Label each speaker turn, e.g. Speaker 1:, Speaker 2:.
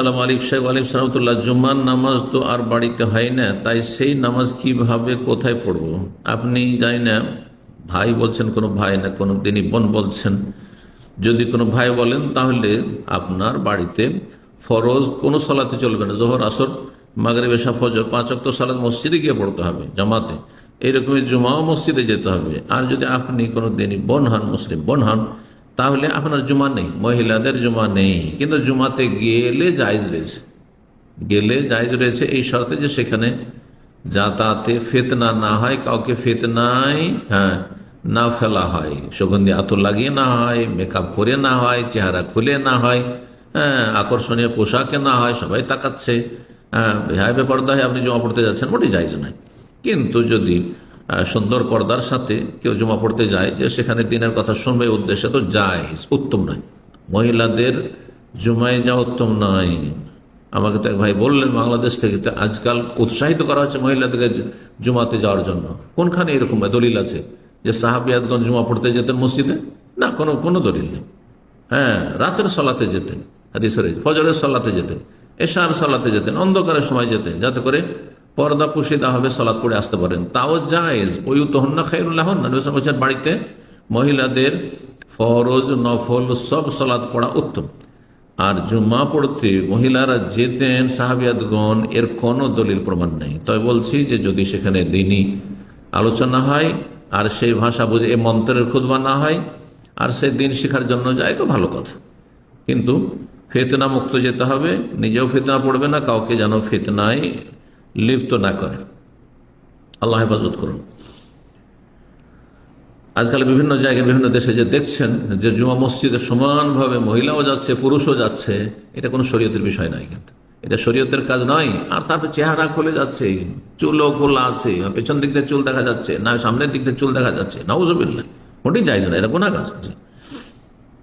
Speaker 1: সালাম আলাইকুম সাহেব আলিম সালামতুল্লাহ। জুম্মার নামাজ তো আর বাড়িতে হয় না, তাই সেই নামাজ কিভাবে কোথায় পড়ব? আপনি জানি না ভাই বলছেন কোনো ভাই না কোনো দিনই বোন বলছেন। যদি কোনো ভাই বলেন তাহলে আপনার বাড়িতে ফরজ কোনো সালাতে চলবে না। জোহর আসর মাগরিব এশা ফজর 5 ওয়াক্ত সালাত মসজিদে গিয়ে পড়তে হবে জামাতে। এইরকমই জুমাও মসজিদে যেতে হবে। আর যদি আপনি কোনো দিনই বোন হন, মুসলিম বোন হন, তাহলে আপনার জুমা নেই, মহিলাদের জুমা নেই। কিন্তু জুমাতে গেলে জায়েজ রয়েছে, এই শর্তে যে সেখানে যাতায়াতে ফিতনা না হয়, কাউকে ফিতনায় না ফেলা হয়, সুগন্ধি আতর লাগিয়ে না হয়, মেকআপ করে না হয়, চেহারা খুলে না হয়, আকর্ষণীয় পোশাকে না হয়, সবাই তাকাচ্ছে, বেহায় বেপর্দা হয়ে আপনি জমা পড়তে যাচ্ছেন, মোটেই জায়েজ নয়। কিন্তু যদি সুন্দর পর্দার সাথে কেউ জমা পড়তে যায়, যে সেখানে দিনের কথা শুনবে উদ্দেশ্যে, তো জায়েজ, উত্তম নয়। মহিলাদের জুমায় যাওয়া উত্তম নয়। আমাকে তো এক ভাই বললেন বাংলাদেশ থেকে, তো আজকাল উৎসাহিত করা হচ্ছে মহিলাদেরকে জুমাতে যাওয়ার জন্য। কোনখানে এরকম দলিল আছে যে সাহাবিয়াতগণ জুমা পড়তে যেতেন মসজিদে? না, কোনো দলিল নেই। রাতের সলাতে যেতেন, হাদিসে রয়েছে, ফজরের সলাতে যেতেন, এশার সলাতে যেতেন, অন্ধকারের সময় যেতেন, যাতে করে পর্দা পুশিদা হবে, সলাৎ করে আসতে পারেন, তাও জায়েজ। বইউতহন্না খায়রুল্লাহন্না, নবী সাল্লাল্লাহু আলাইহি ওয়াসাল্লাম বাড়িতে মহিলাদের ফরজ নফল সব সলাৎ পড়া উত্তম। আর জুম্মা পড়তে মহিলারা যেতেন সাহাবিয়াতগণ, এর কোনো দলিল প্রমাণ নেই। তবে বলছি যে যদি সেখানে দিনই আলোচনা হয় আর সেই ভাষা বুঝে এ মন্ত্রের খুতবা না হয়, আর সে দিন শেখার জন্য যায়, তো ভালো কথা। কিন্তু ফিতনা মুক্ত যেতে হবে, নিজেও ফিতনা পড়বে না, কাউকে যেন ফিতনায় লিপ্ত না করে। আল্লাহ হেফাজত করুন। আজকাল বিভিন্ন জায়গায় বিভিন্ন দেশে যে দেখছেন যে জুমা মসজিদে সমানভাবে মহিলাও যাচ্ছে পুরুষও যাচ্ছে, এটা কোনো শরীয়তের বিষয় নয়, কিন্তু এটা শরীয়তের কাজ নয়। আর তারপর চেহারা খুলে যাচ্ছে, চুলও খোলা আছে, পেছন দিক থেকে চুল দেখা যাচ্ছে না, সামনের দিক থেকে চুল দেখা যাচ্ছে, নাউজুবিল্লাহ, মোটেই জায়েজ না, এটা গুনাহ কাজ।